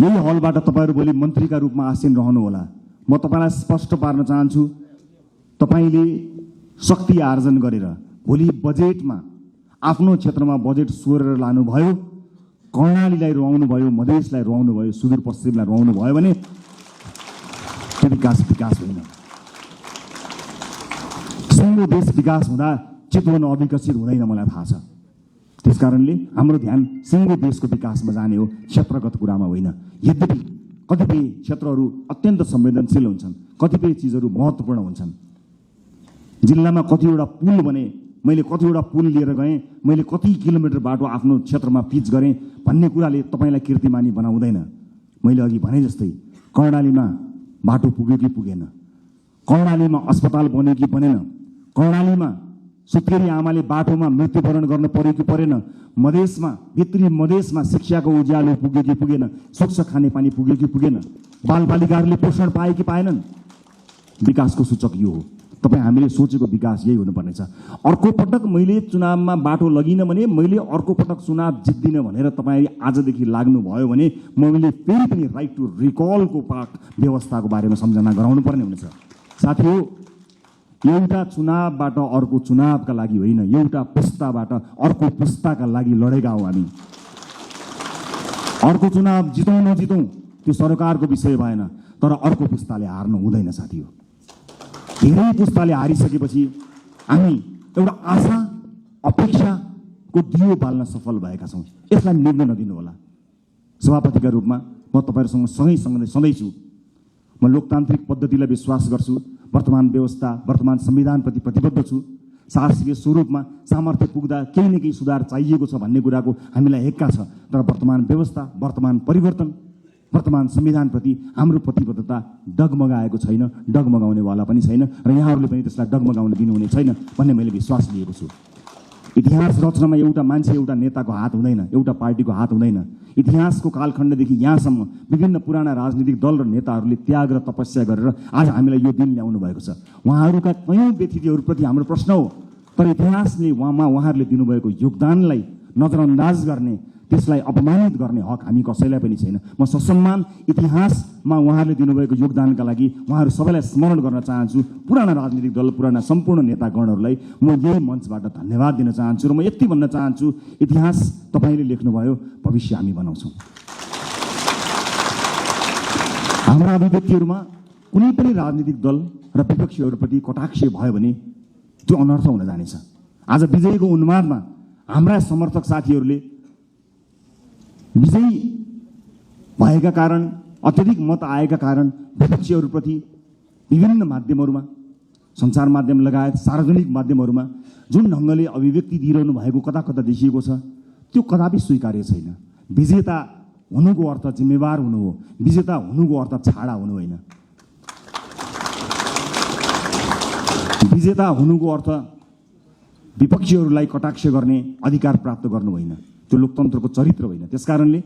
यही हलबाट तपाईहरु भोलि मन्त्रीका रूपमा आसीन रहनुहोला। म तपाईलाई स्पष्ट पार्न चाहन्छु, तपाईले शक्ति आर्जन गरेर भोलि बजेटमा आफ्नो क्षेत्रमा बजेट सोरेर लानुभयो, कर्णालीलाई रुवाउनु भयो, मधेसलाई रुवाउनु भयो, सुदूरपश्चिमलाई रुवाउनु भयो भने त्यो विकास होइन। सिङ्गो देश विकास हुँदा चितवन अविकसित हुँदैन, मलाई थाहा छ। त्यसकारणले हाम्रो ध्यान सिङ्गो देशको विकासमा जाने हो, क्षेत्रगत कुरामा होइन। यद्यपि कतिपय क्षेत्रहरू अत्यन्त संवेदनशील हुन्छन्, कतिपय चिजहरू महत्त्वपूर्ण हुन्छन्। जिल्लामा कतिवटा पुल बने, मैले कतिवटा पुल लिएर गएँ, मैले कति किलोमिटर बाटो आफ्नो क्षेत्रमा पिच गरेँ भन्ने कुराले तपाईँलाई कीर्तिमानी बनाउँदैन। मैले अघि भने जस्तै कर्णालीमा बाटो पुग्यो कि पुगेन, कर्णालीमा अस्पताल बन्यो कि बनेन, कर्णालीमा सुत्केरी आमाले बाटोमा मृत्युवरण गर्न पर्यो कि परेन, मधेसमा भित्री मधेसमा शिक्षाको उज्यालो पुग्यो कि पुगेन, स्वच्छ खानेपानी पुग्यो कि पुगेन, बालबालिकाहरूले पोषण पाए कि पाएनन्। विकासको सूचक यो हो। तपाईँ हामीले सोचेको विकास यही हुनुपर्नेछ। अर्को पटक मैले चुनावमा बाटो लगिनँ भने, मैले अर्को पटक चुनाव जित्दिनँ भनेर तपाईँ आजदेखि लाग्नुभयो भने मैले फेरि पनि राइट टु रिकलको व्यवस्थाको बारेमा सम्झना गराउनु पर्ने हुनेछ। साथीहो, एउटा चुनावबाट अर्को चुनावका लागि होइन, एउटा पुस्ताबाट अर्को पुस्ताका लागि लडेका हौँ हामी। अर्को चुनाव जितौँ नजितौँ त्यो सरकारको विषय भएन, तर अर्को पुस्ताले हार्नु हुँदैन साथीहो। धेरै पुस्ताले हारिसकेपछि हामी एउटा आशा अपेक्षाको दियो बाल्न सफल भएका छौँ। यसलाई निभ्न नदिनु होला। सभापतिका रूपमा म तपाईँहरूसँग सँगै सधैँ छु। म लोकतान्त्रिक पद्धतिलाई विश्वास गर्छु, वर्तमान व्यवस्था, वर्तमान संविधानप्रति प्रतिबद्ध छु। शासकीय स्वरूपमा सामर्थ्य पुग्दा केही न केही सुधार चाहिएको छ भन्ने कुराको हामीलाई हेक्का छ, तर वर्तमान व्यवस्था, वर्तमान परिवर्तन, वर्तमान संविधानप्रति हाम्रो प्रतिबद्धता डगमगाएको छैन, डगमगाउनेवाला पनि छैन र यहाँहरूले पनि त्यसलाई डगमगाउन दिनुहुने छैन भन्ने मैले विश्वास लिएको छु। इतिहास रचनामा एउटा मान्छे, एउटा नेताको हात हुँदैन, एउटा पार्टीको हात हुँदैन। इतिहासको कालखण्डदेखि यहाँसम्म विभिन्न पुराना राजनीतिक दल र नेताहरूले त्याग र तपस्या गरेर आज हामीलाई यो दिन ल्याउनु भएको छ। उहाँहरूका कयौँ व्यतिथिहरूप्रति हाम्रो प्रश्न हो, तर इतिहासले उहाँहरूले दिनुभएको योगदानलाई नजरअन्दाज गर्ने, त्यसलाई अपमानित गर्ने हक हामी कसैलाई पनि छैन। म ससम्मान इतिहासमा उहाँहरूले दिनुभएको योगदानका लागि उहाँहरू सबैलाई स्मरण गर्न चाहन्छु। पुराना राजनीतिक दल, पुराना सम्पूर्ण नेतागणहरूलाई म यही मञ्चबाट धन्यवाद दिन चाहन्छु र म यति भन्न चाहन्छु, इतिहास तपाईँले लेख्नुभयो, भविष्य हामी बनाउँछौँ। हाम्रा अभिव्यक्तिहरूमा कुनै पनि राजनीतिक दल र विपक्षीहरूप्रति कटाक्ष भयो भने त्यो अनर्थ हुन जानेछ। आज विजयको उन्मादमा हाम्रा समर्थक साथीहरूले विजयी भएका कारण, अत्यधिक मत आएका कारण विपक्षीहरूप्रति विभिन्न माध्यमहरूमा, सञ्चार माध्यम लगायत सार्वजनिक माध्यमहरूमा जुन ढङ्गले अभिव्यक्ति दिइरहनु भएको कता कता देखिएको छ, त्यो कदापि स्वीकार्य छैन। विजेता हुनुको अर्थ जिम्मेवार हुनु हो, विजेता हुनुको अर्थ छाडा हुनु होइन। विजेता हुनुको अर्थ विपक्षीहरूलाई कटाक्ष गर्ने अधिकार प्राप्त गर्नु होइन, त्यो लोकतन्त्रको चरित्र होइन। त्यसकारणले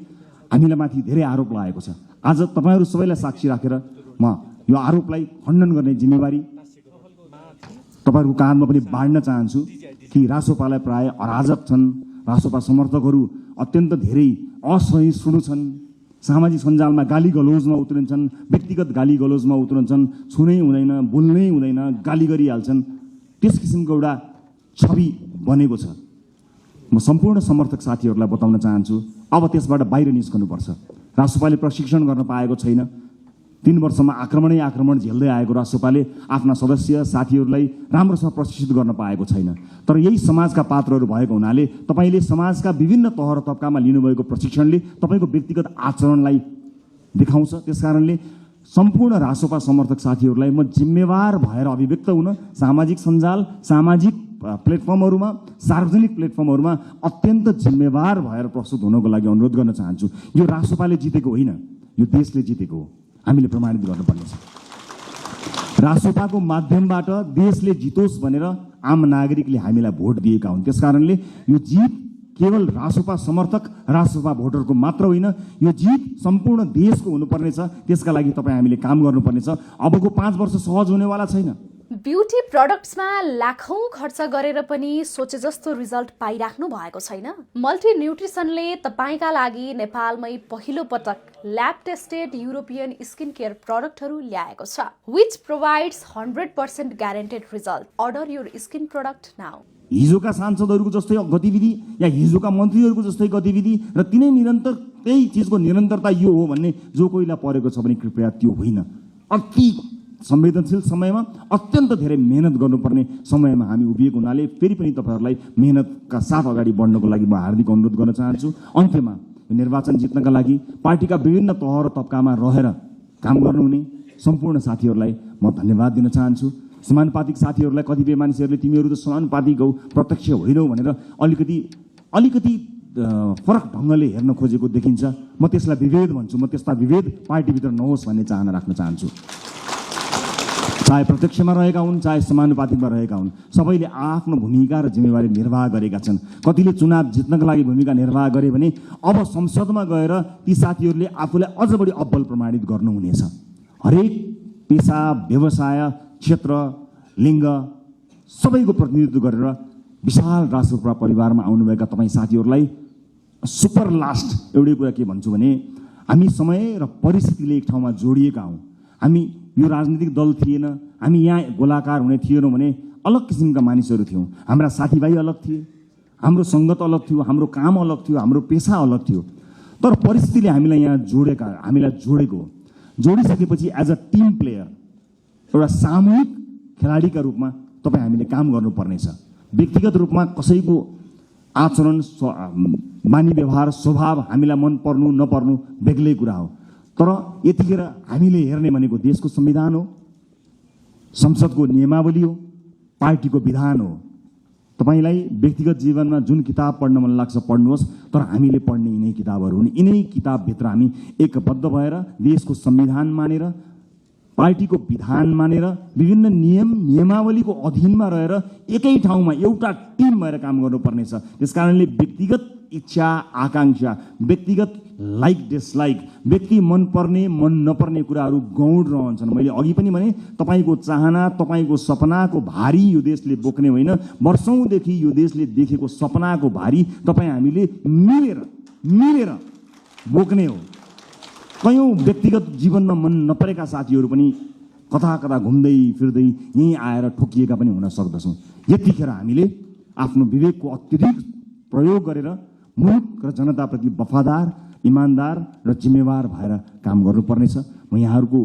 हामीलाई माथि धेरै आरोप लागेको छ। आज तपाईँहरू सबैलाई साक्षी राखेर म यो आरोपलाई खण्डन गर्ने जिम्मेवारी तपाईँहरूको काँधमा पनि बाँड्न चाहन्छु कि रासोपालाई प्राय अराजक छन्, रासोपा समर्थकहरू अत्यन्त धेरै असहिष्णु छन्, सामाजिक सञ्जालमा गाली गलोजमा उत्रिन्छन्, व्यक्तिगत गाली गलोजमा उत्रिन्छन्, छुनै हुँदैन, बोल्नै हुँदैन, गाली गरिहाल्छन्। त्यस किसिमको एउटा छवि बनेको छ। म सम्पूर्ण समर्थक साथीहरूलाई बताउन चाहन्छु, अब त्यसबाट बाहिर निस्कनुपर्छ। रासोपाले प्रशिक्षण गर्न पाएको छैन। 3 वर्षमा आक्रमण झेल्दै आएको रासोपाले आफ्ना सदस्य साथीहरूलाई राम्रोसँग प्रशिक्षित गर्न पाएको छैन। तर यही समाजका पात्रहरू भएको हुनाले तपाईँले समाजका विभिन्न तह र तबकामा लिनुभएको प्रशिक्षणले तपाईँको व्यक्तिगत आचरणलाई देखाउँछ। त्यसकारणले सम्पूर्ण रासोपा समर्थक साथीहरूलाई म जिम्मेवार भएर अभिव्यक्त हुन सामाजिक सञ्जाल, सामाजिक प्लेटफर्महरूमा, सार्वजनिक प्लेटफर्महरूमा अत्यन्त जिम्मेवार भएर प्रस्तुत हुनको लागि अनुरोध गर्न चाहन्छु। यो रासोपाले जितेको होइन, यो देशले जितेको हो। हामीले प्रमाणित गर्नुपर्नेछ। रासोपाको माध्यमबाट देशले जितोस् भनेर आम नागरिकले हामीलाई भोट दिएका हुन्। त्यसकारणले यो जित केवल रासोपा समर्थक, रासोपा भोटरको मात्र होइन, यो जित सम्पूर्ण देशको हुनुपर्नेछ। त्यसका लागि तपाईँ हामीले काम गर्नुपर्नेछ। अबको 5 वर्ष सहज हुनेवाला छैन। ब्युटी प्रडक्ट्समा लाखौं खर्च गरेर पनि सोचे जस्तो रिजल्ट पाइराख्नु भएको छैन? मल्टी न्युट्रिसनले तपाईँका लागि नेपालमै पहिलो पटक lab tested European skin care प्रडक्टहरू ल्याएको छ, which provides 100% guaranteed result. Order your skin product now. हिजोका सांसदहरूको जस्तै गतिविधि या हिजोका मन्त्रीहरूको जस्तै गतिविधि र तिनै निरन्तर त्यही चिजको निरन्तरता यो हो भन्ने जो कोहीलाई परेको छ भने कृपया त्यो होइन। अति संवेदनशील समयमा अत्यन्त धेरै मेहनत गर्नुपर्ने समयमा हामी उभिएको हुनाले फेरि पनि तपाईँहरूलाई मेहनतका साथ अगाडि बढ्नको लागि म हार्दिक अनुरोध गर्न चाहन्छु। अन्त्यमा निर्वाचन जित्नका लागि पार्टीका विभिन्न तह र तबकामा रहेर काम गर्नुहुने सम्पूर्ण साथीहरूलाई म धन्यवाद दिन चाहन्छु। समानुपातिक साथीहरूलाई कतिपय मानिसहरूले तिमीहरू त समानुपातिक हौ, प्रत्यक्ष होइनौ भनेर अलिकति फरक ढङ्गले हेर्न खोजेको देखिन्छ। म त्यसलाई विभेद भन्छु। म त्यस्ता विभेद पार्टीभित्र नहोस् भन्ने चाहना राख्न चाहन्छु। चाहे प्रत्यक्षमा रहेका हुन् चाहे समानुपातिकमा रहेका हुन्, सबैले आफ्नो भूमिका र जिम्मेवारी निर्वाह गरेका छन्। कतिले चुनाव जित्नका लागि भूमिका निर्वाह गरे भने अब संसदमा गएर ती साथीहरूले आफूलाई अझ बढी अब्बल प्रमाणित गर्नुहुनेछ। हरेक पेसा, व्यवसाय, क्षेत्र, लिङ्ग सबैको प्रतिनिधित्व गरेर विशाल राजसभा परिवारमा आउनुभएका तपाईँ साथीहरूलाई सुपर लास्ट एउटै कुरा के भन्छु भने हामी समय र परिस्थितिले एक ठाउँमा जोडिएका हौँ। हामी यो राजनीतिक दल थिएन, हामी यहाँ गोलाकार हुने थिएनौँ भने अलग किसिमका मानिसहरू थियौँ। हाम्रा साथीभाइ अलग थिए, हाम्रो सङ्गत अलग थियो, हाम्रो काम अलग थियो, हाम्रो पेसा अलग थियो। तर परिस्थितिले हामीलाई यहाँ जोडेको हो। जोडिसकेपछि एज अ टिम प्लेयर एउटा सामूहिक खेलाडीका रूपमा तपाईँ हामीले काम गर्नुपर्नेछ। व्यक्तिगत रूपमा कसैको आचरण, बानी व्यवहार, स्वभाव हामीलाई मन पर्नु नपर्नु बेग्लै कुरा हो। तर यतिखेर हामीले हेर्ने भनेको देशको संविधान हो, संसदको नियमावली हो, पार्टीको विधान हो। तपाईँलाई व्यक्तिगत जीवनमा जुन किताब पढ्न मन लाग्छ पढ्नुहोस्, तर हामीले पढ्ने यिनै किताबहरू हुन्। यिनै किताबभित्र हामी एकबद्ध भएर देशको संविधान मानेर, पार्टीको विधान मानेर, विभिन्न नियमावलीको अधीनमा रहेर एकै ठाउँमा एउटा टिम भएर काम गर्नुपर्नेछ। त्यसकारणले व्यक्तिगत इच्छा, आकांक्षा, व्यक्तिगत लाइक डिसलाइक, व्यक्ति मन पर्ने मन नपर्ने कुराहरू गौण रहन्छन्। मैले अघि पनि भने तपाईँको चाहना, तपाईँको सपनाको भारी यो देशले बोक्ने होइन, वर्षौँदेखि यो देशले देखेको सपनाको भारी तपाईँ हामीले मिलेर बोक्ने हो। कयौँ व्यक्तिगत जीवनमा मन नपरेका साथीहरू पनि कता कता घुम्दै फिर्दै यहीँ आएर ठोकिएका पनि हुन सक्दछौँ। यतिखेर हामीले आफ्नो विवेकको अत्यधिक प्रयोग गरेर मुलुक र जनताप्रति वफादार, इमान्दार र जिम्मेवार भएर काम गर्नुपर्नेछ। म यहाँहरूको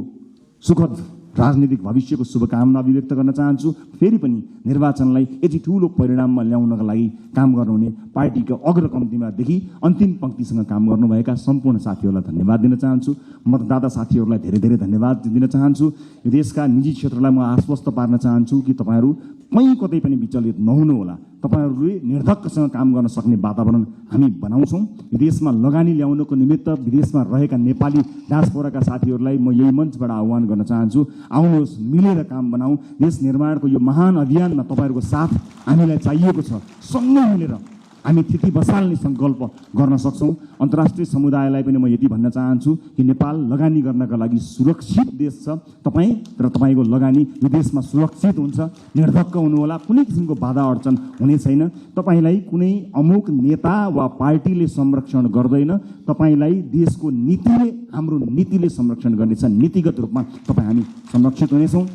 सुखद राजनीतिक भविष्यको शुभकामना अभिव्यक्त गर्न चाहन्छु। फेरि पनि निर्वाचनलाई यति ठुलो परिणाममा ल्याउनका लागि काम गर्नुहुने पार्टीको अग्रपङ्क्तिमादेखि अन्तिम पङ्क्तिसँग काम गर्नुभएका सम्पूर्ण साथीहरूलाई धन्यवाद दिन चाहन्छु। मतदाता साथीहरूलाई धेरै धेरै धन्यवाद दिन चाहन्छु। यो देशका निजी क्षेत्रलाई म आश्वस्त पार्न चाहन्छु कि तपाईँहरू कहीँ कतै पनि विचलित नहुनुहोला। तपाईँहरूले निर्धक्कसँग काम गर्न सक्ने वातावरण हामी बनाउँछौँ। विदेशमा लगानी ल्याउनको निमित्त विदेशमा रहेका नेपाली डायस्पोराका साथीहरूलाई म यही मञ्चबाट आह्वान गर्न चाहन्छु, आउनुहोस्, मिलेर काम बनाऊ। देश निर्माणको यो महान अभियानमा तपाईँहरूको साथ हामीलाई चाहिएको छ। सँगै मिलेर हामी थिति बसाल्ने सङ्कल्प गर्न सक्छौँ। अन्तर्राष्ट्रिय समुदायलाई पनि म यति भन्न चाहन्छु कि नेपाल लगानी गर्नका लागि सुरक्षित देश छ। तपाईँ र तपाईँको लगानी यो देशमा सुरक्षित हुन्छ। निर्धक्क हुनुहोला, कुनै किसिमको बाधा अडचन हुने छैन। तपाईँलाई कुनै अमुक नेता वा पार्टीले संरक्षण गर्दैन, तपाईँलाई देशको नीतिले, हाम्रो नीतिले संरक्षण गर्नेछ। नीतिगत रूपमा तपाईँ हामी संरक्षित हुनेछौँ।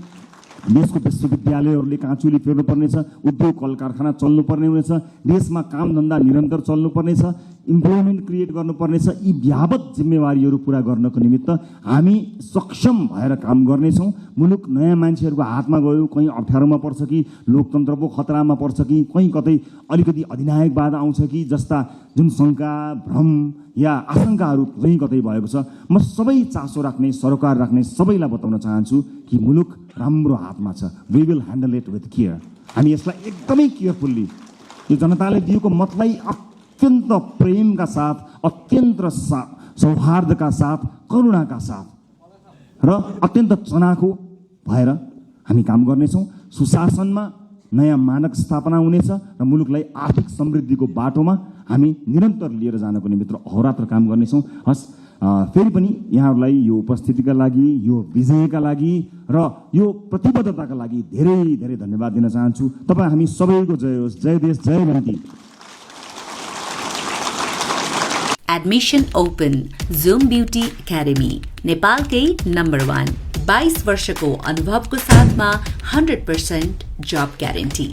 देशको विश्वविद्यालयहरूले काँचुली फेर्नुपर्नेछ, उद्योग कल कारखाना चल्नुपर्ने हुनेछ, देशमा कामधन्दा निरन्तर चल्नुपर्नेछ, इम्प्लोइमेन्ट क्रिएट गर्नुपर्नेछ। यी व्यापक जिम्मेवारीहरू पुरा गर्नको निमित्त हामी सक्षम भएर काम गर्नेछौँ। मुलुक नयाँ मान्छेहरूको हातमा गयो, कहीँ अप्ठ्यारोमा पर्छ कि लोकतन्त्रको खतरामा पर्छ कि कहीँ कतै अलिकति अधिनायकवाद आउँछ कि जस्ता जुन शङ्का, भ्रम या आशंकाहरू कहीँ कतै भएको छ, म सबै चासो राख्ने, सरोकार राख्ने सबैलाई बताउन चाहन्छु कि मुलुक राम्रो हातमा छ। We will handle it with care. हामी यसलाई एकदमै केयरफुल्ली, यो जनताले दिएको मतलाई अत्यन्त प्रेमका साथ, अत्यन्त सौहार्दका साथ, करुणाका साथ र अत्यन्त चनाखो भएर हामी काम गर्नेछौँ। सुशासनमा नयाँ मानक स्थापना हुनेछ र मुलुकलाई आर्थिक समृद्धिको बाटोमा हामी निरन्तर लिएर जानको निमित्त अहोरात्र काम गर्नेछौँ। हस्, फेरि पनि यहाँहरूलाई यो उपस्थितिका लागि, यो विजयका लागि र यो प्रतिबद्धताका लागि धेरै धेरै धन्यवाद दिन चाहन्छु। तपाईँ हामी सबैको जय होस्। जय देश, जय गणतन्त्र। Admission open zoom beauty academy, नेपालकै नम्बर 1। 22 वर्षको अनुभवको साथमा 100% जब ग्यारेन्टी।